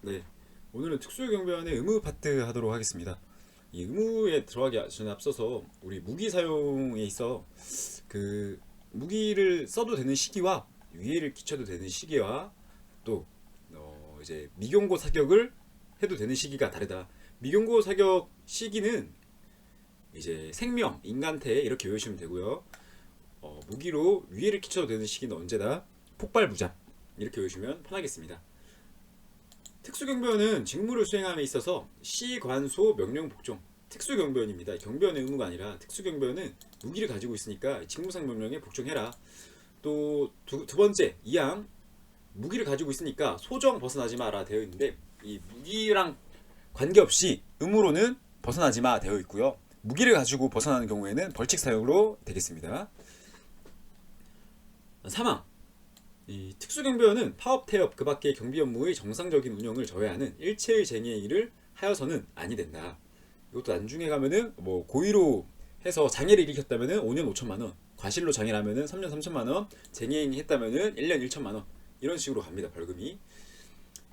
네, 오늘은 특수경비원의 의무 파트 하도록 하겠습니다. 이 의무에 들어가기 전에 앞서서 우리 무기 사용에 있어 그 무기를 써도 되는 시기와 위해를 끼쳐도 되는 시기와 또 이제 미경고 사격을 해도 되는 시기가 다르다. 미경고 사격 시기는 이제 생명, 인간태 이렇게 외우시면 되고요. 무기로 위해를 끼쳐도 되는 시기는 언제나 폭발 부장 이렇게 외우시면 편하겠습니다. 특수경비원은 직무를 수행함에 있어서 시관소 명령 복종 특수경비원입니다. 경비원의 의무가 아니라 특수경비원은 무기를 가지고 있으니까 직무상 명령에 복종해라. 또 두 번째 이항 무기를 가지고 있으니까 소정 벗어나지 마라 되어 있는데 이 무기랑 관계없이 의무로는 벗어나지 마 되어 있고요. 무기를 가지고 벗어나는 경우에는 벌칙 사용으로 되겠습니다. 사망 이 특수경비원은 파업, 태업, 그 밖의 경비 업무의 정상적인 운영을 저해하는 일체의 쟁의의 일을 하여서는 아니 된다. 이것도 나중에 가면은 뭐 고의로 해서 장애를 일으켰다면은 5년 5천만 원, 과실로 장애를 하면은 3년 3천만 원, 쟁의행위 했다면은 1년 1천만 원 이런 식으로 갑니다. 벌금이.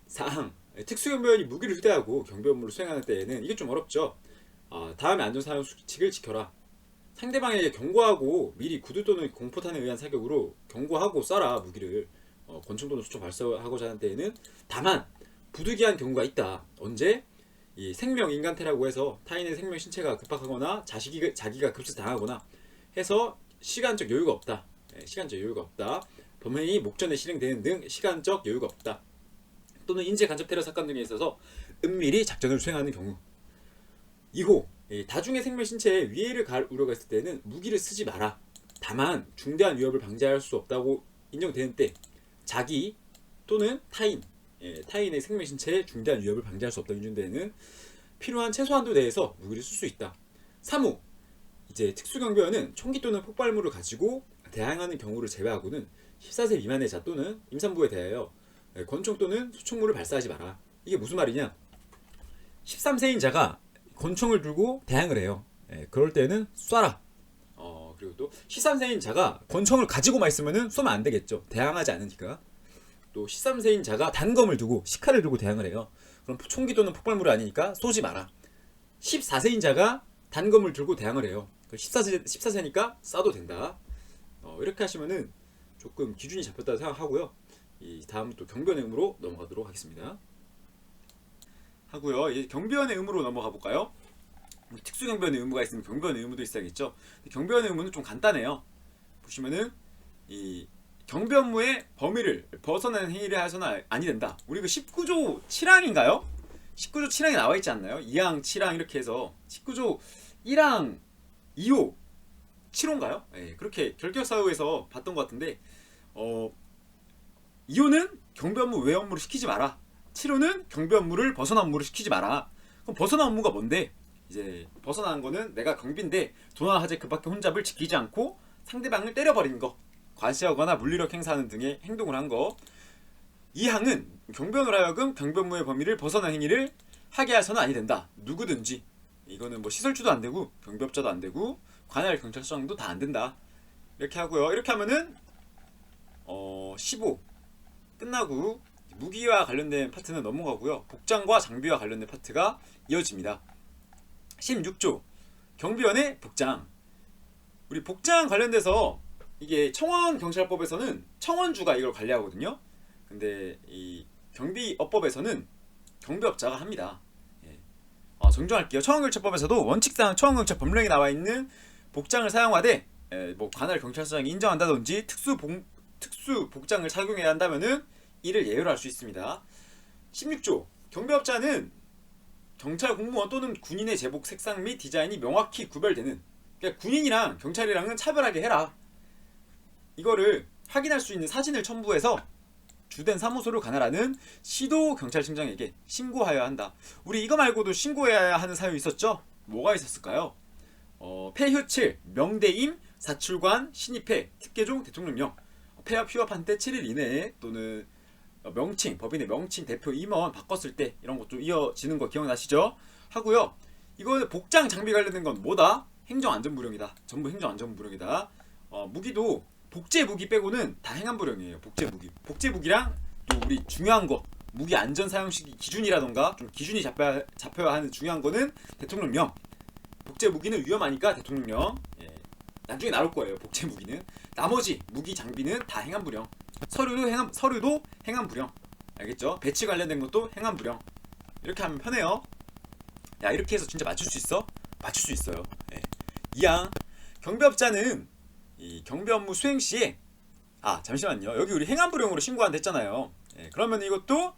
사항 특수경비원이 무기를 휴대하고 경비 업무를 수행하는 때에는 이게 좀 어렵죠. 다음에 안전사용 수칙을 지켜라. 상대방에게 경고하고 미리 구두 또는 공포탄에 의한 사격으로 경고하고 쏴라 무기를 권총 또는 수총 발사하고자 하는 때에는 다만 부득이한 경우가 있다. 언제? 이 생명 인간태라고 해서 타인의 생명 신체가 급박하거나 자기가 급습당하거나 해서 시간적 여유가 없다. 시간적 여유가 없다. 범행이 목전에 실행되는 등 시간적 여유가 없다. 또는 인재 간접 테러 사건 등에 있어서 은밀히 작전을 수행하는 경우. 2호 다중의 생명 신체에 위해를 가할 우려가 있을 때는 무기를 쓰지 마라. 다만 중대한 위협을 방지할 수 없다고 인정되는 때 자기 또는 타인의 생명 신체에 중대한 위협을 방지할 수 없다고 인정되는 때는 필요한 최소한도 내에서 무기를 쓸 수 있다. 3호 이제 특수경비원은 총기 또는 폭발물을 가지고 대항하는 경우를 제외하고는 14세 미만의 자 또는 임산부에 대하여 권총 또는 수총물을 발사하지 마라. 이게 무슨 말이냐? 13세인 자가 권총을 들고 대항을 해요. 그럴 때는 쏴라. 그리고 또 13세인 자가 권총을 가지고만 있으면은 쏘면 안 되겠죠. 대항하지 않으니까. 또 13세인 자가 단검을 두고 시카를 들고 대항을 해요. 그럼 총기 또는 폭발물이 아니니까 쏘지 마라. 14세인 자가 단검을 들고 대항을 해요. 14세니까 쏴도 된다. 이렇게 하시면은 조금 기준이 잡혔다고 생각하고요. 이 다음 또 경비원의 의무로 넘어가도록 하겠습니다. 하고요. 이제 경비원의 의무로 넘어가 볼까요? 특수경비원의 의무가 있으면 경비원의 의무도 있어야겠죠. 경비원의 의무는 좀 간단해요. 보시면은 이 경비 업무의 범위를 벗어나는 행위를 해서는 아니 된다. 우리 그 19조 7항인가요? 19조 7항에 나와 있지 않나요? 2항, 7항 이렇게 해서 19조 1항, 2호, 7호인가요? 네, 그렇게 결격사유에서 봤던 것 같은데 2호는 경비 업무 외 업무를 시키지 마라. 7호는 경비 업무를 벗어난 업무를 시키지 마라. 그럼 벗어난 업무가 뭔데? 이제 벗어난 거는 내가 경비인데 도나 하재 그밖에 혼잡을 지키지 않고 상대방을 때려버리는 거, 과시하거나 물리력 행사하는 등의 행동을 한 거. 이 항은 경비원으로 하여금 경비 업무의 범위를 벗어난 행위를 하게 해서는 아니 된다. 누구든지. 이거는 뭐 시설주도 안 되고 경비업자도 안 되고 관할 경찰서장도 다 안 된다. 이렇게 하고요. 이렇게 하면은 15 끝나고 무기와 관련된 파트는 넘어가고요. 복장과 장비와 관련된 파트가 이어집니다. 16조 경비원의 복장. 우리 복장 관련돼서 이게 청원경찰법에서는 청원주가 이걸 관리하거든요. 근데 이 경비업법에서는 경비업자가 합니다. 정정할게요. 청원경찰법에서도 원칙상 청원경찰 법령에 나와 있는 복장을 사용하되 뭐 관할 경찰서장이 인정한다든지 특수 복장을 착용해야 한다면은 이를 예외로 할 수 있습니다. 16조 경비업자는 경찰 공무원 또는 군인의 제복 색상 및 디자인이 명확히 구별되는, 그러니까 군인이랑 경찰이랑은 차별하게 해라. 이거를 확인할 수 있는 사진을 첨부해서 주된 사무소를 관할하는 시도경찰청장에게 신고하여야 한다. 우리 이거 말고도 신고해야 하는 사유 있었죠? 뭐가 있었을까요? 폐휴칠, 명대임, 사출관, 신입회, 특계종, 대통령령. 폐업 휴업한 때 7일 이내에 또는 명칭, 법인의 명칭, 대표 임원 바꿨을 때 이런 것 좀 이어지는 거 기억나시죠? 하고요. 이거 복장 장비 관련된 건 뭐다? 행정안전부령이다. 전부 행정안전부령이다. 무기도 복제 무기 빼고는 다 행안부령이에요. 복제 무기. 복제 무기랑 또 우리 중요한 거 무기 안전 사용 시기 기준이라던가 좀 기준이 잡혀야 하는 중요한 거는 대통령령. 복제 무기는 위험하니까 대통령령. 예. 나중에 나올 거예요. 복제 무기는. 나머지 무기 장비는 다 행안부령. 서류도 행안부령. 알겠죠? 배치 관련된 것도 행안부령. 이렇게 하면 편해요. 야, 이렇게 해서 진짜 맞출 수 있어? 맞출 수 있어요. 예. 2항 경비업자는 이 경비 업무 수행 시에 잠시만요. 여기 우리 행안부령으로 신고한다 했잖아요. 예, 그러면 이것도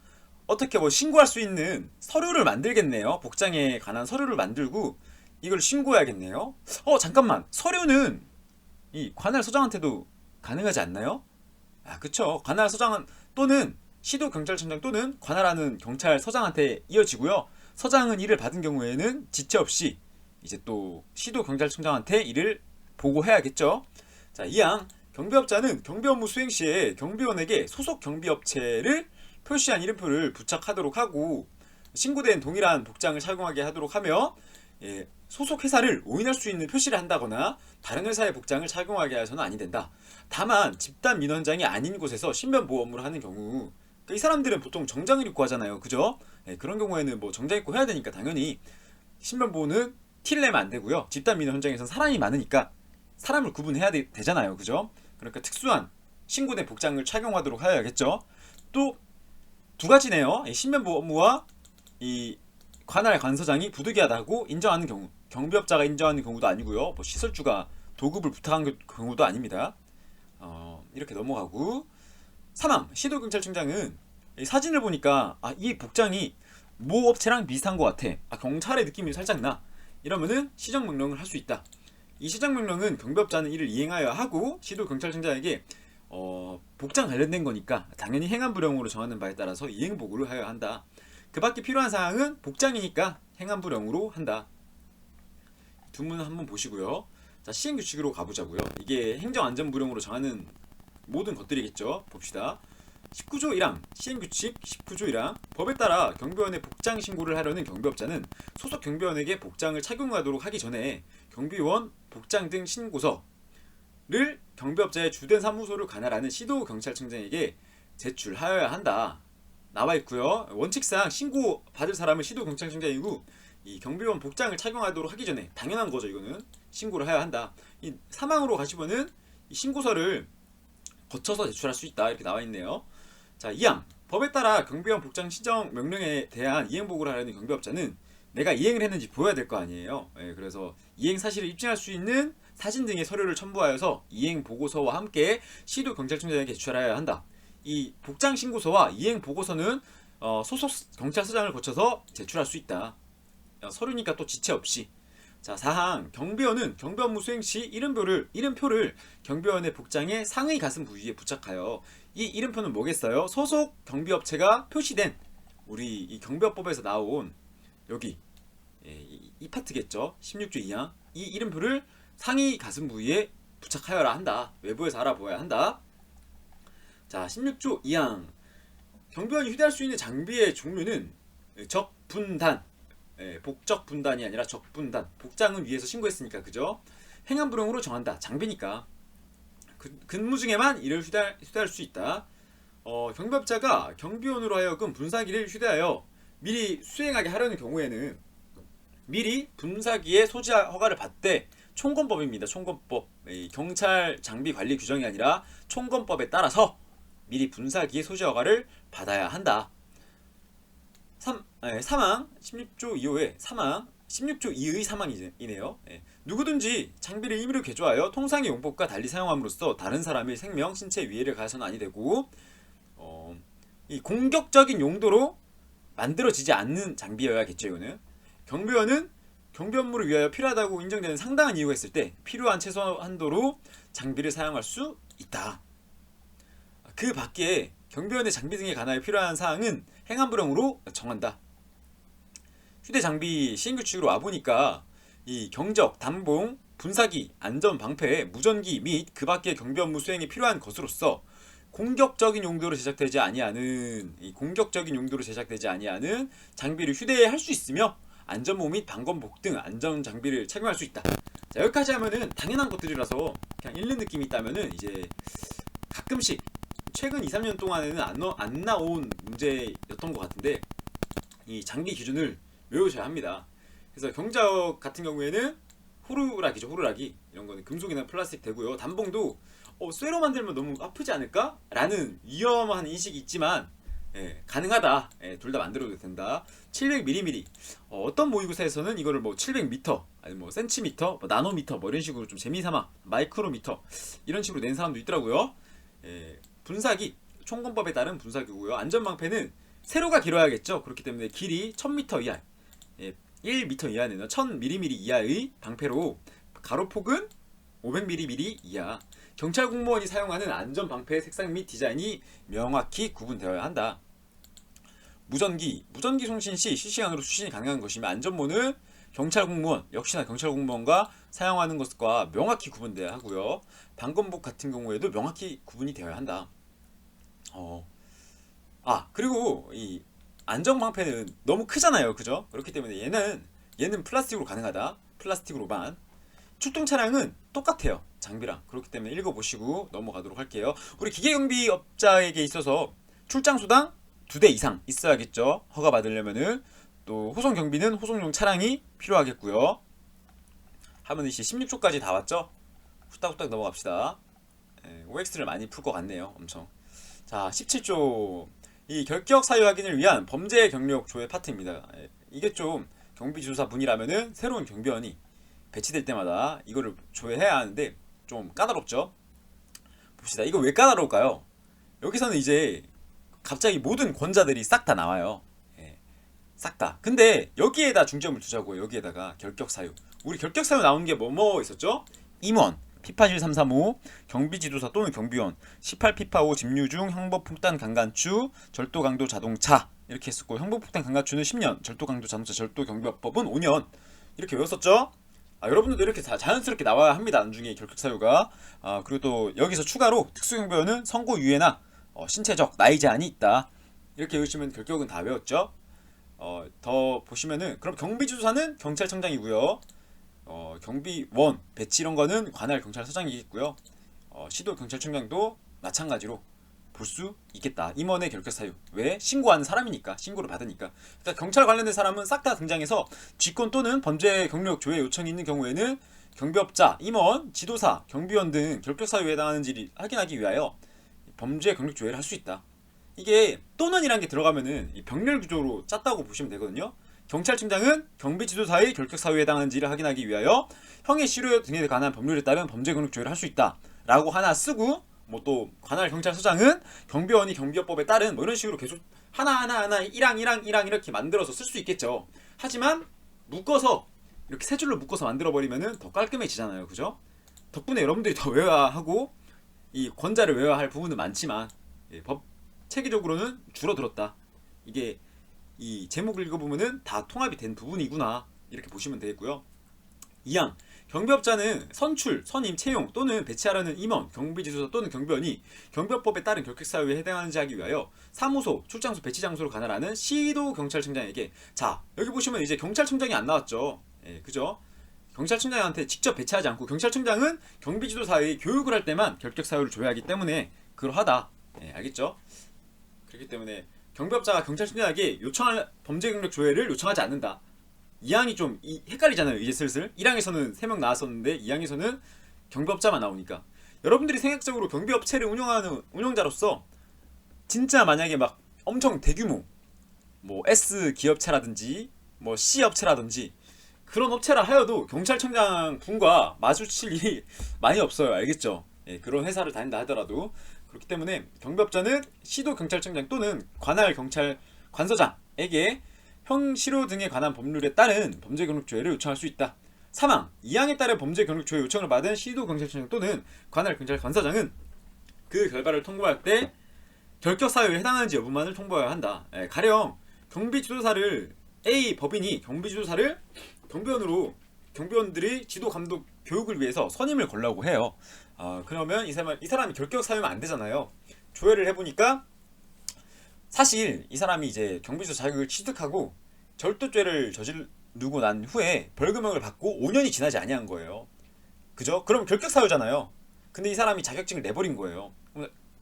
어떻게 뭐 신고할 수 있는 서류를 만들겠네요. 복장에 관한 서류를 만들고 이걸 신고해야겠네요. 잠깐만. 서류는 이 관할 서장한테도 가능하지 않나요? 그쵸. 관할 서장 또는 시도 경찰청장 또는 관할하는 경찰서장한테 이어지고요. 서장은 이를 받은 경우에는 지체 없이 이제 또 시도 경찰청장한테 이를 보고해야겠죠. 자, 2항 경비업자는 경비업무 수행 시에 경비원에게 소속 경비업체를 표시한 이름표를 부착하도록 하고 신고된 동일한 복장을 착용하게 하도록 하며 소속 회사를 오인할 수 있는 표시를 한다거나 다른 회사의 복장을 착용하게 해서는 아니 된다. 다만 집단 민원장이 아닌 곳에서 신변보호 업무를 하는 경우 이 사람들은 보통 정장을 입고 하잖아요. 그죠? 그런 경우에는 뭐 정장 입고 해야 되니까 당연히 신변보호는 티를 내면 안 되고요. 집단 민원 현장에서는 사람이 많으니까 사람을 구분해야 되잖아요. 그죠? 그러니까 특수한 신고된 복장을 착용하도록 해야겠죠. 또 두 가지네요. 신변보호 업무와 이 관할 관서장이 부득이하다고 인정하는 경우, 경비업자가 인정하는 경우도 아니고요. 뭐 시설주가 도급을 부탁한 경우도 아닙니다. 이렇게 넘어가고 3항 시도경찰청장은 이 사진을 보니까 이 복장이 모 업체랑 비슷한 것 같아. 경찰의 느낌이 살짝 나. 이러면은 시정명령을 할 수 있다. 이 시정명령은 경비업자는 이를 이행하여야 하고 시도경찰청장에게 복장 관련된 거니까 당연히 행안부령으로 정하는 바에 따라서 이행보고를 하여야 한다. 그 밖에 필요한 사항은 복장이니까 행안부령으로 한다. 두 문 한번 보시고요. 자, 시행규칙으로 가보자고요. 이게 행정안전부령으로 정하는 모든 것들이겠죠. 봅시다. 19조 1항 시행규칙 19조 1항 법에 따라 경비원의 복장 신고를 하려는 경비업자는 소속 경비원에게 복장을 착용하도록 하기 전에 경비원 복장 등 신고서를 경비업자의 주된 사무소를 관할하는 시도경찰청장에게 제출하여야 한다. 나와 있고요. 원칙상 신고 받을 사람은 시도경찰청장이고 이 경비원 복장을 착용하도록 하기 전에 당연한 거죠. 이거는 신고를 해야 한다. 이 사망으로 가시면은 이 신고서를 거쳐서 제출할 수 있다. 이렇게 나와 있네요. 자, 2항 법에 따라 경비원 복장 시정 명령에 대한 이행보고를 하려는 경비업자는 내가 이행을 했는지 보여야 될 거 아니에요. 그래서 이행 사실을 입증할 수 있는 사진 등의 서류를 첨부하여서 이행 보고서와 함께 시도 경찰청장에게 제출해야 한다. 이 복장 신고서와 이행 보고서는 소속 경찰서장을 거쳐서 제출할 수 있다. 서류니까 또 지체 없이. 자, 4항 경비원은 경비업무 수행 시 이름표를 경비원의 복장의 상의 가슴 부위에 부착하여 이 이름표는 뭐겠어요? 소속 경비업체가 표시된 우리 이 경비업법에서 나온 여기 이 파트겠죠. 16조 2항 이 이름표를 상의 가슴 부위에 부착하여라 한다. 외부에서 알아보아야 한다. 자, 16조 2항 경비원이 휴대할 수 있는 장비의 종류는 적분단 복적 분단이 아니라 적분단. 복장은 위에서 신고했으니까 그죠? 행안부령으로 정한다. 장비니까 근무 중에만 이를 휴대할 수 있다. 경비업자가 경비원으로 하여금 분사기를 휴대하여 미리 수행하게 하려는 경우에는 미리 분사기의 소지 허가를 받되 총검법입니다. 총검법. 경찰 장비 관리 규정이 아니라 총검법에 따라서 미리 분사기의 소지 허가를 받아야 한다. 3항 16조 2호의 3항 16조 2의 3항이네요. 누구든지 장비를 임의로 개조하여 통상의 용법과 달리 사용함으로써 다른 사람의 생명, 신체 위해를 가해서는 아니 되고 이 공격적인 용도로 만들어지지 않는 장비여야겠죠. 이거는 경비원은 경비 업무를 위하여 필요하다고 인정되는 상당한 이유가 있을 때 필요한 최소 한도로 장비를 사용할 수 있다. 그 밖에 경비원의 장비 등에 관하여 필요한 사항은 행안부령으로 정한다. 휴대장비 시행규칙으로 와보니까 이 경적, 단봉, 분사기, 안전방패, 무전기 및 그 밖의 경비 업무 수행에 필요한 것으로서 공격적인 용도로 제작되지 아니하는 장비를 휴대할 수 있으며 안전모 및 방검복 등 안전장비를 착용할 수 있다. 자, 여기까지 하면은 당연한 것들이라서 그냥 읽는 느낌이 있다면은 이제 가끔씩 최근 2, 3년 동안에는 안 나온 문제였던 것 같은데 이 장비 기준을 외우셔야 합니다. 그래서 경작 같은 경우에는 호루라기죠. 호루라기 이런 거는 금속이나 플라스틱 되고요. 단봉도 쇠로 만들면 너무 아프지 않을까? 라는 위험한 인식이 있지만 가능하다. 둘 다 만들어도 된다. 700mm. 어떤 모의고사에서는 이거를 뭐 700m, 아니 뭐 센티미터, 뭐 나노미터, 뭐 이런 식으로 좀 재미삼아 마이크로미터 이런 식으로 낸 사람도 있더라고요. 분사기, 총검법에 따른 분사기고요. 안전방패는 세로가 길어야겠죠. 그렇기 때문에 길이 1000m 이하, 1m 이하는 1000mm 이하의 방패로 가로폭은 500mm 이하. 경찰 공무원이 사용하는 안전방패의 색상 및 디자인이 명확히 구분되어야 한다. 무전기 송신 시 실시간으로 수신이 가능한 것이며 안전모는 경찰 공무원, 역시나 경찰 공무원과 사용하는 것과 명확히 구분되어야 하고요. 방검복 같은 경우에도 명확히 구분이 되어야 한다. 그리고 이 안전방패는 너무 크잖아요. 그죠? 그렇기 때문에 얘는 플라스틱으로 가능하다. 플라스틱으로만. 출동 차량은 똑같아요. 장비랑. 그렇기 때문에 읽어보시고 넘어가도록 할게요. 우리 기계경비업자에게 있어서 출장수당 2대 이상 있어야겠죠. 허가 받으려면은. 또 호송경비는 호송용 차량이 필요하겠고요. 하면 이제 16초까지 다 왔죠? 후딱후딱 넘어갑시다. OX를 많이 풀 것 같네요. 엄청. 자, 17조. 이 결격 사유 확인을 위한 범죄 경력 조회 파트입니다. 이게 좀 경비지도사 분이라면은 새로운 경비원이 배치될 때마다 이거를 조회해야 하는데 좀 까다롭죠? 봅시다. 이거 왜 까다로울까요? 여기서는 이제 갑자기 모든 권자들이 싹 다 나와요. 싹 다. 근데 여기에다 중점을 두자고요. 여기에다가 결격 사유. 우리 결격 사유 나온 게 뭐 있었죠? 임원, 피파 1335, 경비지도사 또는 경비원, 18 피파 5 집유 중 형법폭탄 강간추, 절도 강도 자동차 이렇게 했었고 형법폭탄 강간추는 10년, 절도 강도 자동차 절도 경비법은 5년 이렇게 외웠었죠? 여러분들도 이렇게 다 자연스럽게 나와야 합니다. 나중에 결격 사유가. 그리고 또 여기서 추가로 특수경비원은 선고 유예나 신체적 나이 제한이 있다. 이렇게 외우시면 결격은 다 외웠죠. 더 보시면은 그럼 경비지도사는 경찰청장이고요. 경비원 배치 이런 거는 관할 경찰서장이겠고요. 시도 경찰청장도 마찬가지로 볼 수 있겠다. 임원의 결격 사유. 왜? 신고하는 사람이니까. 신고를 받으니까. 그러니까 경찰 관련된 사람은 싹 다 등장해서 쥐권 또는 범죄 경력 조회 요청이 있는 경우에는 경비업자, 임원, 지도사, 경비원 등 결격 사유에 해당하는지를 확인하기 위하여 범죄 경력 조회를 할 수 있다. 이게 또는이란 게 들어가면은 병렬 구조로 짰다고 보시면 되거든요. 경찰청장은 경비지도사의 결격 사유에 해당하는지를 확인하기 위하여 형의 실효 등에 관한 법률에 따른 범죄 경력 조회를 할 수 있다. 라고 하나 쓰고 뭐 또 관할 경찰서장은 경비원이 경비업법에 따른 뭐 이런 식으로 계속 하나 1항 이렇게 만들어서 쓸 수 있겠죠. 하지만 묶어서 이렇게 세 줄로 묶어서 만들어 버리면은 더 깔끔해지잖아요. 그죠? 덕분에 여러분들이 더 외워야 하고 이 권자를 외워야 할 부분은 많지만 법 체계적으로는 줄어들었다. 이게 이 제목을 읽어보면은 다 통합이 된 부분이구나 이렇게 보시면 되겠고요. 2항 경비업자는 선출, 선임, 채용 또는 배치하라는 임원, 경비지도사 또는 경비원이 경비업법에 따른 결격 사유에 해당하는지 하기 위하여 사무소, 출장소, 배치 장소로 관할하는 시도 경찰청장에게 자 여기 보시면 이제 경찰청장이 안 나왔죠. 그죠? 경찰청장한테 직접 배치하지 않고 경찰청장은 경비지도사의 교육을 할 때만 결격 사유를 조회하기 때문에 그러하다. 알겠죠? 그렇기 때문에 경비업자가 경찰청장에게 요청할 범죄 경력 조회를 요청하지 않는다. 2항이 좀 헷갈리잖아요. 이제 슬슬 1항에서는 3명 나왔었는데 2항에서는 경비업자만 나오니까 여러분들이 생각적으로 경비업체를 운영하는 운영자로서 진짜 만약에 막 엄청 대규모 뭐 S 기업체라든지 뭐 C 업체라든지 그런 업체라 하여도 경찰청장 분과 마주칠 일이 많이 없어요. 알겠죠? 그런 회사를 다닌다 하더라도 그렇기 때문에 경비업자는 시도 경찰청장 또는 관할 경찰 관서장에게 형 실효 등에 관한 법률에 따른 범죄 경력 조회를 요청할 수 있다. 3항 2항에 따른 범죄 경력 조회 요청을 받은 시도 경찰청장 또는 관할 경찰 관서장은 그 결과를 통보할 때 결격 사유에 해당하는지 여부만을 통보해야 한다. 가령 경비지도사를 A 법인이 경비지도사를 경비원들이 지도 감독 교육을 위해서 선임을 걸라고 해요. 그러면 이 사람이 결격 사유면 안 되잖아요. 조회를 해보니까 사실 이 사람이 이제 경비지도 자격을 취득하고 절도죄를 저지르고 난 후에 벌금형을 받고 5년이 지나지 아니한 거예요. 그죠? 그럼 결격 사유잖아요. 근데 이 사람이 자격증을 내버린 거예요.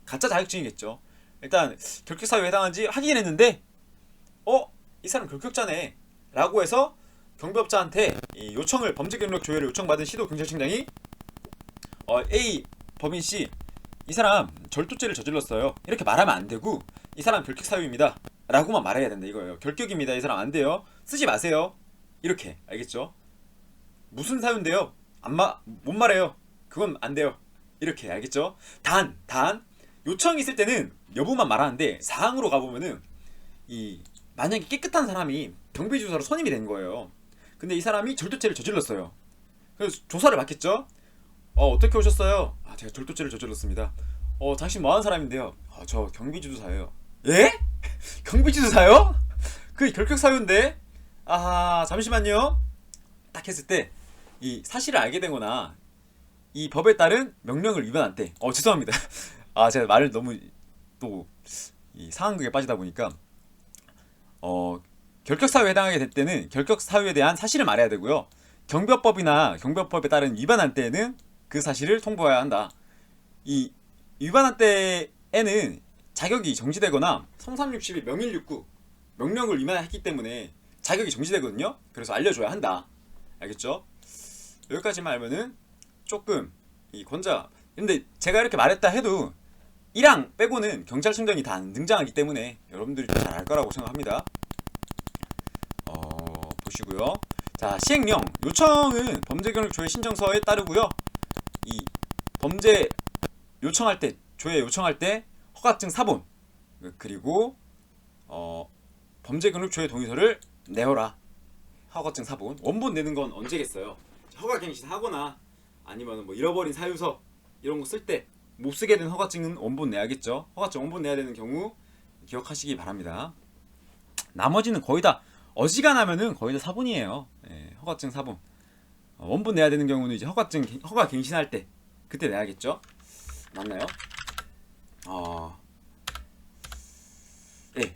가짜 자격증이겠죠. 일단 결격 사유에 해당하는지 확인했는데 이 사람 결격자네 라고 해서 경비업자한테 이 요청을 범죄 경력 조회를 요청받은 시도 경찰청장이 A 법인씨 이 사람 절도죄를 저질렀어요 이렇게 말하면 안 되고 이 사람 결격 사유입니다 라고만 말해야 된다 이거예요. 결격입니다 이 사람 안 돼요 쓰지 마세요 이렇게. 알겠죠? 무슨 사유인데요 못 말해요 그건 안 돼요 이렇게. 알겠죠? 단 요청이 있을 때는 여부만 말하는데 사항으로 가보면은 만약에 깨끗한 사람이 경비주사로 선임이 된 거예요. 근데 이 사람이 절도죄를 저질렀어요. 그래서 조사를 받겠죠? 어떻게 오셨어요? 제가 절도죄를 저질렀습니다. 당신 뭐하는 사람인데요? 저 경비주사예요. 예? 경비주사요? 그게 결격 사유인데? 잠시만요. 딱 했을 때 이 사실을 알게 되거나 이 법에 따른 명령을 위반할 때 죄송합니다. 제가 말을 너무 또 이 상황극에 빠지다 보니까 결격 사유에 해당하게 될 때는 결격 사유에 대한 사실을 말해야 되고요. 경비업법이나 경비업법에 따른 위반할 때에는 그 사실을 통보해야 한다. 이 위반할 때에는 자격이 정지되거나 성삼육십이 명일육구 명령을 위반했기 때문에 자격이 정지되거든요. 그래서 알려줘야 한다. 알겠죠? 여기까지만 알면은 조금 이 권자. 근데 제가 이렇게 말했다 해도 1항 빼고는 경찰청장이 다 등장하기 때문에 여러분들이 좀 잘 알 거라고 생각합니다. 보시고요. 자, 시행령 요청은 범죄경력 조회 신청서에 따르고요. 이 범죄 요청할 때 조회 요청할 때 허가증 사본 그리고 범죄경력 조회 동의서를 내어라. 허가증 사본. 원본 내는 건 언제겠어요? 허가갱신하거나 아니면 뭐 잃어버린 사유서 이런 거 쓸 때 못 쓰게 된 허가증은 원본 내야겠죠. 허가증 원본 내야 되는 경우 기억하시기 바랍니다. 나머지는 거의 다 어지간하면은 거의 다 사본이에요. 허가증 사본. 원본 내야 되는 경우는 이제 허가 갱신할 때 그때 내야겠죠. 맞나요?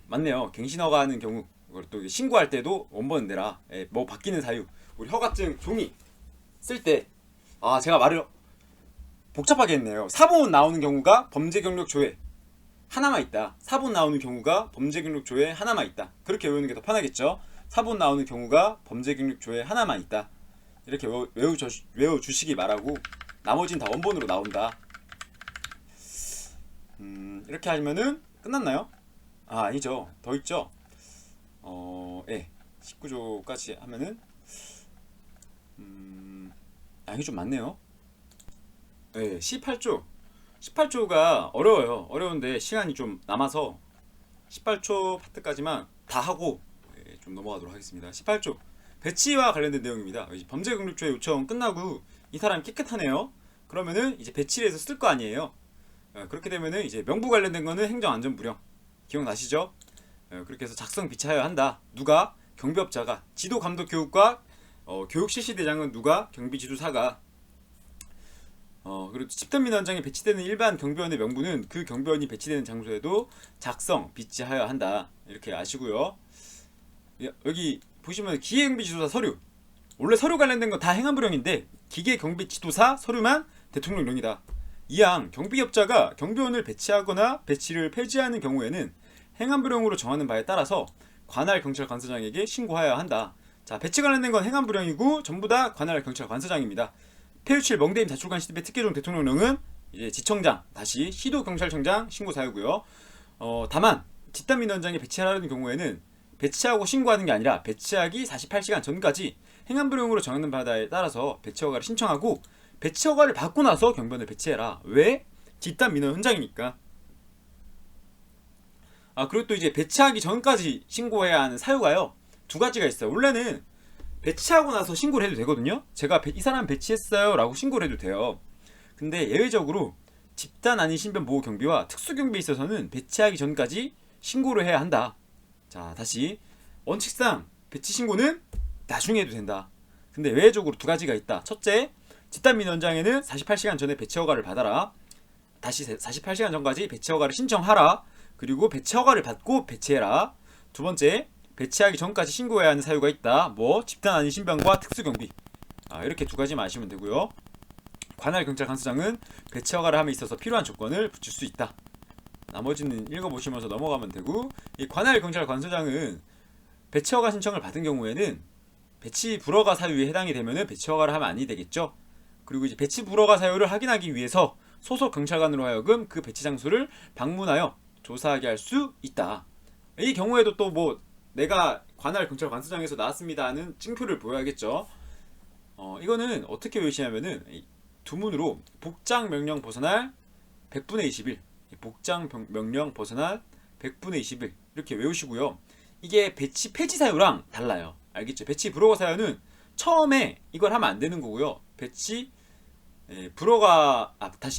맞네요. 갱신 허가하는 경우 그걸 또 신고할 때도 원본 내라. 뭐 바뀌는 사유. 우리 허가증 종이 쓸 때 제가 말을 복잡하게 했네요. 사본 나오는 경우가 범죄 경력 조회 하나만 있다. 사본 나오는 경우가 범죄 경력 조회 하나만 있다. 그렇게 외우는 게 더 편하겠죠. 사본 나오는 경우가 범죄 경력 조회 하나만 있다. 이렇게 외워주시기 바라고 나머지는 다 원본으로 나온다. 이렇게 하면은 끝났나요? 아니죠. 더 있죠. 19조까지 하면은 이게 좀 많네요. 18조. 18조가 어려워요. 어려운데 시간이 좀 남아서 18조 파트까지만 다 하고 좀 넘어가도록 하겠습니다. 18조. 배치와 관련된 내용입니다. 범죄 경력조회 요청 끝나고 이 사람이 깨끗하네요. 그러면은 이제 배치를 해서 쓸 거 아니에요. 그렇게 되면은 이제 명부 관련된 거는 행정안전부령. 기억나시죠? 그렇게 해서 작성 비치하여야 한다. 누가? 경비업자가. 지도 감독 교육과 교육 실시 대장은 누가? 경비지도사가. 그리고 집단민원장에 배치되는 일반 경비원의 명부는 그 경비원이 배치되는 장소에도 작성 비치하여야 한다. 이렇게 아시고요. 여기 보시면 기계경비지도사 서류. 원래 서류 관련된 건 다 행안부령인데 기계경비지도사 서류만 대통령령이다. 이항 경비업자가 경비원을 배치하거나 배치를 폐지하는 경우에는 행안부령으로 정하는 바에 따라서 관할 경찰관서장에게 신고하여야 한다. 자, 배치 관련된 건 행안부령이고 전부 다 관할 경찰관서장입니다. 폐유칠 멍대임 자출관 시집의 특혜종 대통령령은 이제 지청장 다시 시도경찰청장 신고 사유고요. 다만 집단민원장에 배치하라는 경우에는 배치하고 신고하는 게 아니라 배치하기 48시간 전까지 행안부령으로 정하는 바에 따라서 배치 허가를 신청하고 배치 허가를 받고 나서 경비원을 배치해라. 왜? 집단민원 현장이니까. 그리고 또 이제 배치하기 전까지 신고해야 하는 사유가요. 두 가지가 있어요. 원래는 배치하고 나서 신고를 해도 되거든요. 제가 이 사람 배치했어요 라고 신고를 해도 돼요. 근데 예외적으로 집단 아닌 신변 보호 경비와 특수 경비에 있어서는 배치하기 전까지 신고를 해야 한다. 자, 다시 원칙상 배치 신고는 나중에 해도 된다. 근데 예외적으로 두 가지가 있다. 첫째, 집단민원장에는 48시간 전에 배치 허가를 받아라. 다시 48시간 전까지 배치 허가를 신청하라. 그리고 배치 허가를 받고 배치해라. 두 번째, 배치하기 전까지 신고해야 하는 사유가 있다. 뭐 집단 아닌 신변과 특수경비. 이렇게 두 가지만 아시면 되고요. 관할 경찰관서장은 배치 허가를 함에 있어서 필요한 조건을 붙일 수 있다. 나머지는 읽어보시면서 넘어가면 되고, 이 관할 경찰 관서장은 배치허가 신청을 받은 경우에는 배치 불허가 사유에 해당이 되면은 배치 허가를 하면 아니 되겠죠. 그리고 이제 배치 불허가 사유를 확인하기 위해서 소속 경찰관으로 하여금 그 배치 장소를 방문하여 조사하게 할 수 있다. 이 경우에도 또 뭐 내가 관할 경찰 관서장에서 나왔습니다는 증표를 보여야겠죠. 이거는 어떻게 외우시냐면은 두 문으로 복장 명령 벗어날 100분의 21, 복장 명령 벗어날 100분의 21 이렇게 외우시고요. 이게 배치 폐지 사유랑 달라요. 알겠죠? 배치 불허가 사유는 처음에 이걸 하면 안 되는 거고요. 배치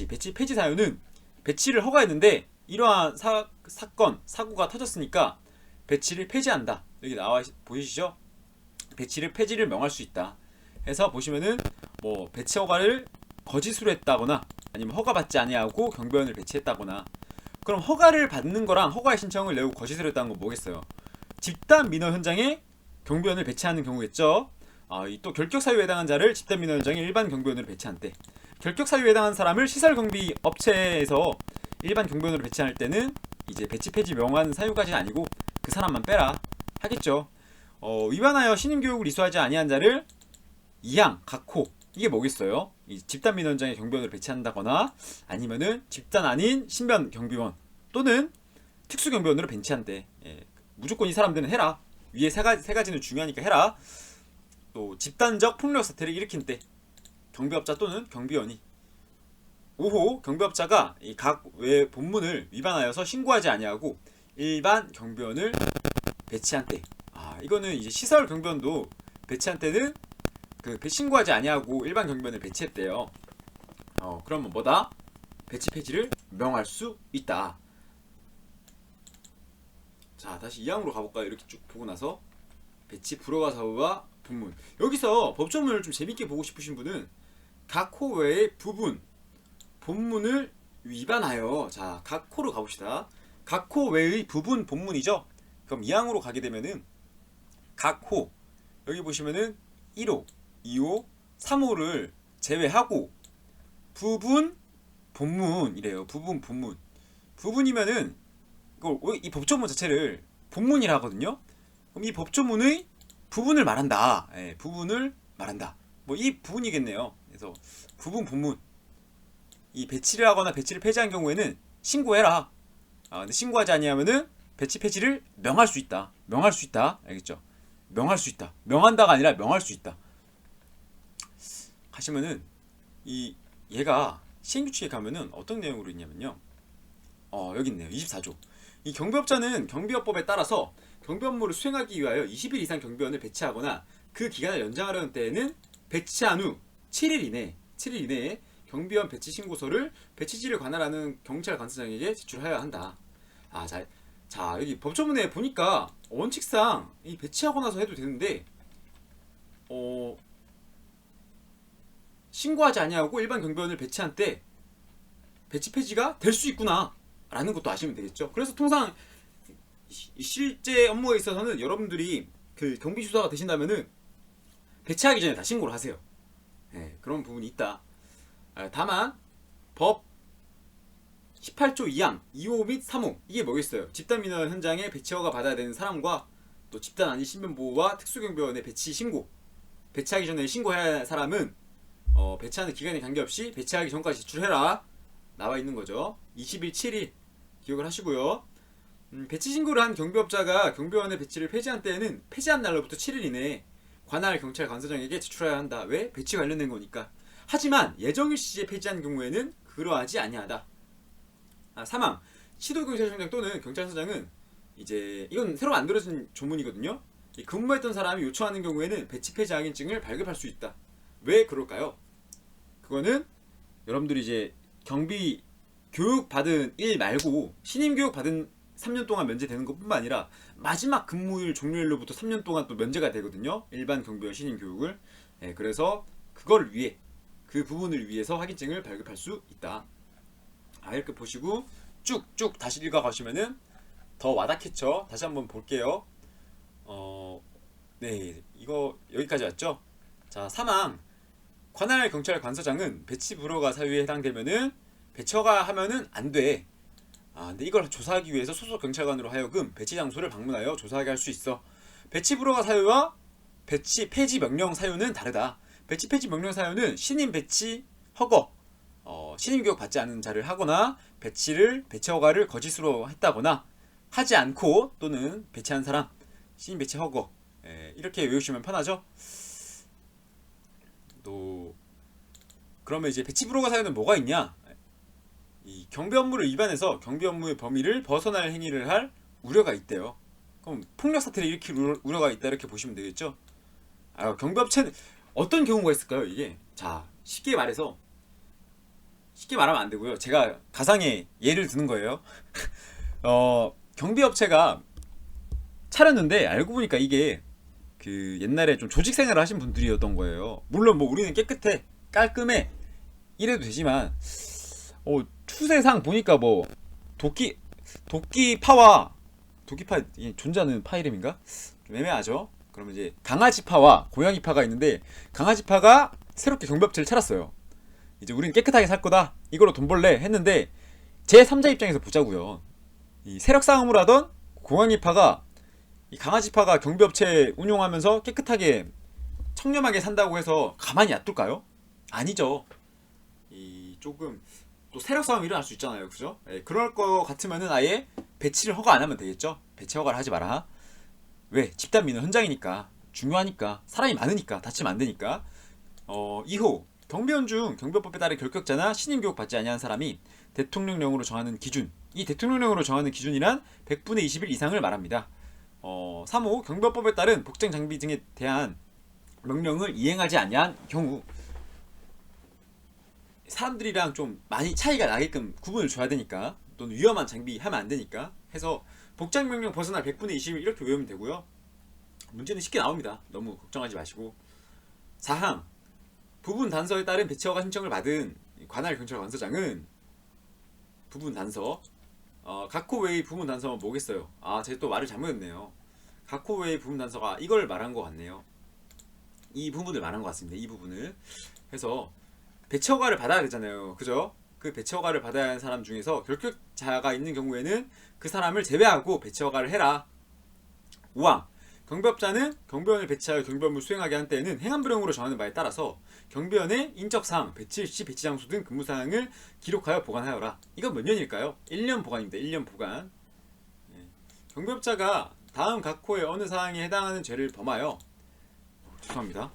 배치 폐지 사유는 배치를 허가했는데 이러한 사건 사고가 터졌으니까 배치를 폐지한다. 여기 나와 보이시죠? 배치를 폐지를 명할 수 있다. 해서 보시면은 뭐 배치 허가를 거짓으로 했다거나 아니면 허가받지 아니하고 경비원을 배치했다거나. 그럼 허가를 받는 거랑 허가의 신청을 내고 거짓으로 했다는 건 뭐겠어요? 집단 민원 현장에 경비원을 배치하는 경우겠죠. 또 결격 사유에 해당한 자를 집단 민원 현장에 일반 경비원으로 배치한 때, 결격 사유에 해당한 사람을 시설 경비 업체에서 일반 경비원으로 배치할 때는 이제 배치 폐지 명한 사유까지는 아니고 그 사람만 빼라 하겠죠. 위반하여 신임 교육을 이수하지 아니한 자를 2항 각호, 이게 뭐겠어요? 이 집단 민원 현장에 경비원으로 배치한다거나 아니면은 집단 아닌 신변 경비원 또는 특수 경비원으로 배치한대. 무조건 이 사람들은 해라. 위에 세 가지는 중요하니까 해라. 또 집단적 폭력 사태를 일으킨 때 경비업자 또는 경비원이 5호 경비업자가 이 각 외 본문을 위반하여서 신고하지 아니하고 일반 경비원을 배치한 때, 이거는 이제 시설 경비원도 배치한 때는 그 신고하지 아니하고 일반 경비원을 배치했대요. 그러면 뭐다? 배치 폐지를 명할 수 있다. 자, 다시 2항으로 가볼까요? 이렇게 쭉 보고 나서 배치 불허가 사유와 본문. 여기서 법조문을 좀 재밌게 보고 싶으신 분은 각 호 외의 부분 본문을 위반하여, 자, 각 호로 가봅시다. 각 호 외의 부분 본문이죠. 그럼 2항으로 가게 되면은 각 호, 여기 보시면은 1호, 2호, 3호를 제외하고 부분 본문이래요. 부분 본문. 부분이면은 이 법조문 자체를 본문이라 하거든요. 그럼 이 법조문의 부분을 말한다. 부분을 말한다. 뭐 이 부분이겠네요. 그래서 부분 본문. 이 배치를 하거나 배치를 폐지한 경우에는 신고해라. 근데 신고하지 아니하면은 배치 폐지를 명할 수 있다. 명할 수 있다. 알겠죠? 명할 수 있다. 명한다가 아니라 명할 수 있다. 가시면은 얘가 시행규칙에 가면은 어떤 내용으로 있냐면요. 여기 있네요. 24조. 이 경비업자는 경비업법에 따라서 경비 업무를 수행하기 위하여 20일 이상 경비원을 배치하거나 그 기간을 연장하려는 때에는 배치한 후 7일 이내에 경비원 배치 신고서를 배치지를 관할하는 경찰 관서장에게 제출하여야 한다. 자, 여기 법조문에 보니까 원칙상 이 배치하고 나서 해도 되는데 신고하지 아니하고 일반 경비원을 배치한 때 배치 폐지가 될 수 있구나 라는 것도 아시면 되겠죠. 그래서 통상 실제 업무에 있어서는 여러분들이 그 경비 수사가 되신다면은 배치하기 전에 다 신고를 하세요. 그런 부분이 있다. 다만 법 18조 2항 2호 및 3호, 이게 뭐겠어요? 집단 민원 현장에 배치 허가 받아야 되는 사람과 또 집단 아닌 신변보호와 특수경비원의 배치 신고, 배치하기 전에 신고해야 할 사람은 배치하는 기간에 관계없이 배치하기 전까지 제출해라 나와 있는 거죠. 20일 7일 기억을 하시고요. 배치 신고를 한 경비업자가 경비원의 배치를 폐지한 때에는 폐지한 날로부터 7일 이내에 관할 경찰 관서장에게 제출해야 한다. 왜? 배치 관련된 거니까. 하지만 예정일시에 폐지한 경우에는 그러하지 아니하다. 사망. 시도경찰청장 또는 경찰서장은 이제 이건 새로 만들어진 조문이거든요. 근무했던 사람이 요청하는 경우에는 배치 폐지 확인증을 발급할 수 있다. 왜 그럴까요? 그거는 여러분들이 이제 경비 교육 받은 일 말고 신임 교육 받은 3년 동안 면제되는 것뿐만 아니라 마지막 근무일 종료일로부터 3년 동안 또 면제가 되거든요. 일반 경비원 신임 교육을. 그래서 그거를 위해, 그 부분을 위해서 확인증을 발급할 수 있다. 이렇게 보시고 쭉쭉 다시 읽어가시면은 더 와닿겠죠. 다시 한번 볼게요. 네, 이거 여기까지 왔죠. 자, 사망. 관할 경찰 관서장은 배치 불허가 사유에 해당되면은 배치 허가하면은 안 돼. 근데 이걸 조사하기 위해서 소속 경찰관으로 하여금 배치 장소를 방문하여 조사하게 할 수 있어. 배치 불허가 사유와 배치 폐지 명령 사유는 다르다. 배치 폐지 명령 사유는 신임 배치 허거, 신임 교육 받지 않은 자를 하거나 배치 허가를 거짓으로 했다거나 하지 않고 또는 배치한 사람, 신임 배치 허거, 이렇게 외우시면 편하죠. 또 그러면 이제 배치 불허가 사유는 뭐가 있냐? 이 경비 업무를 위반해서 경비 업무의 범위를 벗어날 행위를 할 우려가 있대요. 그럼 폭력 사태를 일으킬 우려가 있다 이렇게 보시면 되겠죠. 경비업체는 어떤 경우가 있을까요? 이게 자 쉽게 말하면 안 되고요. 제가 가상의 예를 드는 거예요. 경비업체가 차렸는데 알고 보니까 이게 그 옛날에 좀 조직 생활을 하신 분들이었던 거예요. 물론 뭐 우리는 깨끗해 깔끔해 이래도 되지만 추세상 보니까 뭐 도끼파 이게 존재하는 파 이름인가? 좀 애매하죠. 그러면 이제 강아지파와 고양이파가 있는데 강아지파가 새롭게 경비업체를 차렸어요. 이제 우리는 깨끗하게 살 거다. 이걸로 돈 벌래 했는데 제 3자 입장에서 보자고요. 이 세력 싸움을 하던 고양이파가 이 강아지파가 경비업체 운용하면서 깨끗하게 청렴하게 산다고 해서 가만히 놔둘까요? 아니죠. 이 조금 또 세력 싸움이 일어날 수 있잖아요. 그죠? 그럴 거 같으면은 아예 배치를 허가 안 하면 되겠죠. 배치 허가를 하지 마라. 왜? 집단 민원 현장이니까 중요하니까 사람이 많으니까 다치면 안 되니까. 2호 경비원 중 경비법에 따른 결격자나 신임 교육 받지 아니한 사람이 대통령령으로 정하는 기준. 이 대통령령으로 정하는 기준이란 100분의 20일 이상을 말합니다. 3호 경비법에 따른 복장 장비 등에 대한 명령을 이행하지 아니한 경우 사람들이랑 좀 많이 차이가 나게끔 구분을 줘야 되니까 또는 위험한 장비 하면 안 되니까 해서 복장 명령 벗어날 100분의 20일 이렇게 외우면 되고요. 문제는 쉽게 나옵니다. 너무 걱정하지 마시고. 4항 부분 단서에 따른 배치 허가 신청을 받은 관할 경찰 관서장은 부분 단서 각호 외의 부분 단서는 뭐겠어요? 제가 또 말을 잘못했네요. 각호 외의 부분 단서가 이걸 말한 것 같네요. 이 부분을 말한 것 같습니다. 이 부분을 해서 배치 허가를 받아야 되잖아요. 그죠? 그 배치 허가를 받아야 하는 사람 중에서 결격자가 있는 경우에는 그 사람을 제외하고 배치 허가를 해라. 5항 경비업자는 경비원을 배치하여 경비 업무를 수행하게 한 때에는 행안부령으로 정하는 바에 따라서 경비원의 인적사항, 배치일시, 배치장소 등 근무사항을 기록하여 보관하여라. 이건 몇 년일까요? 1년 보관입니다. 1년 보관. 경비업자가 다음 각호의 어느 사항에 해당하는 죄를 범하여 죄송합니다.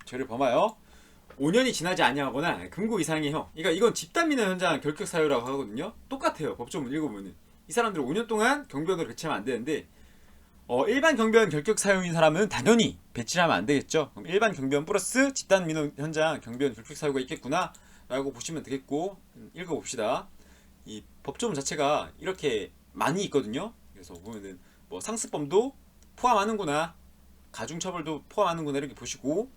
죄를 범하여 5년이 지나지 아니하거나 금고 이상의 형. 그러니까 이건 집단민원 현장 결격 사유라고 하거든요. 똑같아요. 법조문 읽어보면 이 사람들은 5년 동안 경비원으로 배치하면 안 되는데 일반 경비원 결격 사유인 사람은 당연히 배치를 하면 안 되겠죠. 그럼 일반 경비원 플러스 집단민원 현장 경비원 결격 사유가 있겠구나 라고 보시면 되겠고 읽어봅시다. 이 법조문 자체가 이렇게 많이 있거든요. 그래서 보면은 뭐 상습범도 포함하는구나, 가중처벌도 포함하는구나 이렇게 보시고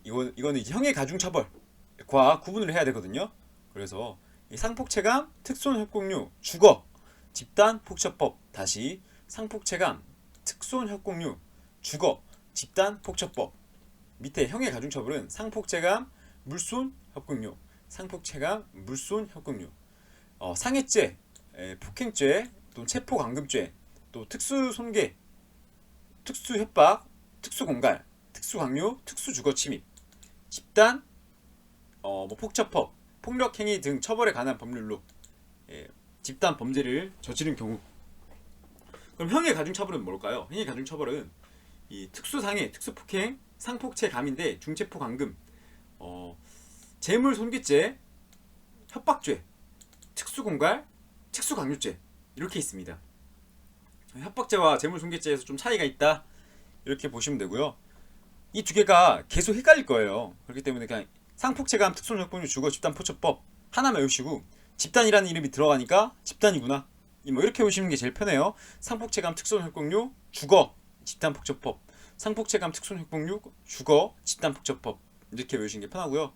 이거는 이제 형의 가중처벌과 구분을 해야 되거든요. 그래서 이 상폭체감, 특손협공류, 주거, 집단폭처법 다시 상폭체감, 특손협공류, 주거, 집단폭처법 밑에 형의 가중처벌은 상폭체감, 물손협공류, 상폭체감, 물손협공류, 상해죄, 폭행죄, 또 체포감금죄, 또 특수손괴, 특수협박, 특수공갈, 특수강요, 특수주거침입, 집단, 폭처법, 폭력행위 등 처벌에 관한 법률로 집단 범죄를 저지른 경우. 그럼 형의 가중처벌은 뭘까요? 형의 가중처벌은 이 특수상해, 특수폭행, 상폭체감인데 중체포감금, 재물손괴죄, 협박죄, 특수공갈, 특수강요죄 이렇게 있습니다. 협박죄와 재물손괴죄에서 좀 차이가 있다 이렇게 보시면 되고요. 이 두 개가 계속 헷갈릴 거예요. 그렇기 때문에 그냥 상폭체감, 특손협공류, 주거, 집단포처법 하나만 외우시고 집단이라는 이름이 들어가니까 집단이구나 뭐 이렇게 외우시는 게 제일 편해요. 상폭체감, 특손협공류, 주거, 집단폭처법, 상폭체감, 특손협공류, 주거, 집단폭처법 이렇게 외우시는 게 편하고요.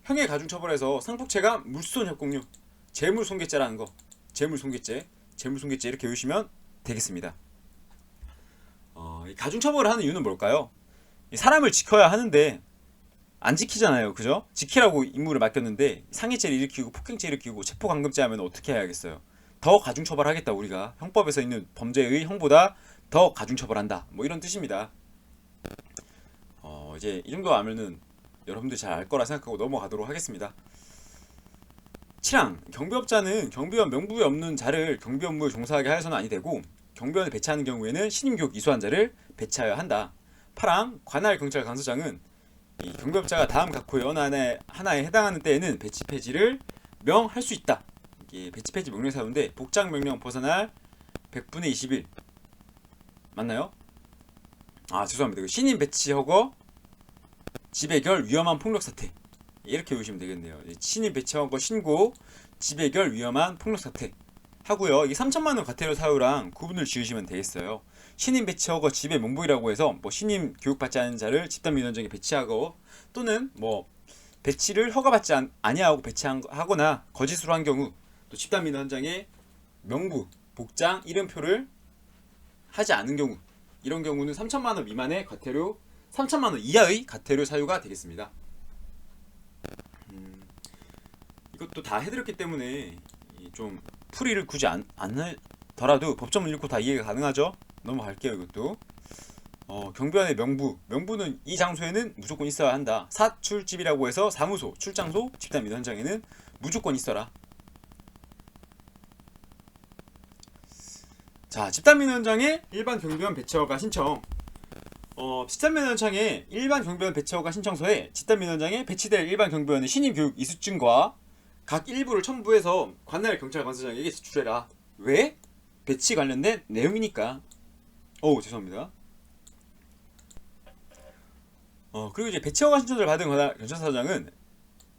형의 가중처벌에서 상폭체감, 물손협공류, 재물손괴죄라는 거, 재물손괴죄 이렇게 외우시면 되겠습니다. 이 가중처벌을 하는 이유는 뭘까요? 사람을 지켜야 하는데 안 지키잖아요. 그죠? 지키라고 임무를 맡겼는데 상해죄를 일으키고 폭행죄를 일으키고 체포감금죄 하면 어떻게 해야겠어요? 더 가중처벌하겠다. 우리가 형법에서 있는 범죄의 형보다 더 가중처벌한다. 뭐 이런 뜻입니다. 이제 이 정도 하면은 여러분들 잘 알 거라 생각하고 넘어가도록 하겠습니다. 7항 경비업자는 경비원 명부에 없는 자를 경비 업무에 종사하게 하여서는 아니 되고 경비원을 배치하는 경우에는 신임교육 이수한 자를 배치하여야 한다. 8항 관할 경찰 강서장은 이 경비업자가 다음 각호의 어느 하나에 해당하는 때에는 배치 폐지를 명할 수 있다. 이게 배치 폐지 명령 사유인데 복장 명령 벗어날 100분의 20일 맞나요? 아 죄송합니다. 신임 배치 허거 지배결 위험한 폭력 사태 이렇게 보시면 되겠네요. 신임 배치 허거 신고 지배결 위험한 폭력 사태 하고요. 이게 3천만 원 과태료 사유랑 구분을 지으시면 되겠어요. 신임 배치 허거 지배 명목이라고 해서 뭐 신임 교육받지 않은 자를 집단민원장에 배치하고 또는 뭐 배치를 허가받지 아니하고 배치하거나 거짓으로 한 경우 또 집단민원장의 명부, 복장, 이름표를 하지 않은 경우 이런 경우는 3천만 원 미만의 과태료 3천만 원 이하의 과태료 사유가 되겠습니다. 이것도 다 해드렸기 때문에 좀 풀이를 굳이 안 하더라도 법조문 읽고 다 이해가 가능하죠? 넘어갈게요. 이것도 경비원의 명부는 이 장소에는 무조건 있어야 한다. 사출집이라고 해서 사무소, 출장소, 집단민원 현장에는 무조건 있어라. 자, 집단민원 현장에 일반 경비원 배치허가 신청. 집단민원 현장에 일반 경비원 배치허가 신청서에 집단민원 현장에 배치될 일반 경비원의 신임 교육 이수증과 각 일부를 첨부해서 관할 경찰 관서장에게 제출해라. 왜? 배치 관련된 내용이니까. 죄송합니다. 그리고 이제 배치허가 신청을 받은 관할 경찰서장은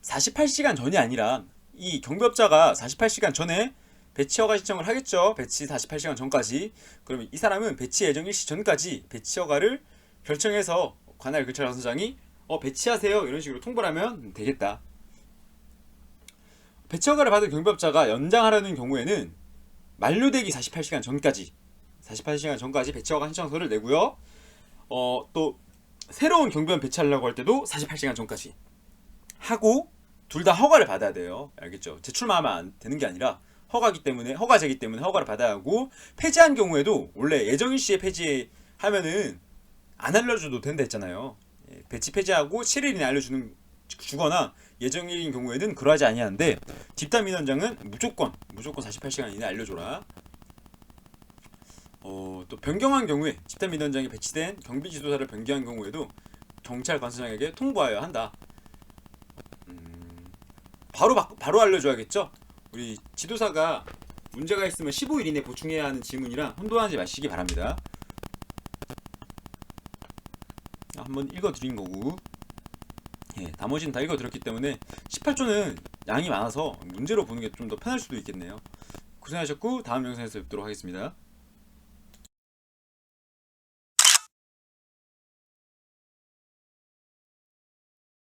48시간 전이 아니라 이 경비업자가 48시간 전에 배치허가 신청을 하겠죠. 배치 48시간 전까지. 그러면 이 사람은 배치 예정 일시 전까지 배치허가를 결정해서 관할 경찰 관서장이 배치하세요 이런 식으로 통보를 하면 되겠다. 배치허가를 받은 경비업자가 연장하려는 경우에는 만료되기 48시간 전까지 배치허가 신청서를 내고요. 또 새로운 경비원 배치하려고 할 때도 48시간 전까지 하고 둘 다 허가를 받아야 돼요. 알겠죠? 제출만 하면 안 되는 게 아니라 허가제기 때문에 허가를 받아야 하고 폐지한 경우에도 원래 예정일시에 폐지하면은 안 알려줘도 된다 했잖아요. 배치 폐지하고 7일 이내 주거나 예정일인 경우에는 그러하지 아니하는데 집단민원장은 무조건 48시간 이내 알려줘라. 또 변경한 경우에 집단민원장이 배치된 경비지도사를 변경한 경우에도 경찰 관서장에게 통보하여야 한다. 바로 알려줘야겠죠. 우리 지도사가 문제가 있으면 15일 이내 보충해야 하는 지문이라 혼돈하지 마시기 바랍니다. 한번 읽어드린 거고 나머지는 다 읽어드렸기 때문에 18조는 양이 많아서 문제로 보는 게 좀 더 편할 수도 있겠네요. 고생하셨고 다음 영상에서 뵙도록 하겠습니다.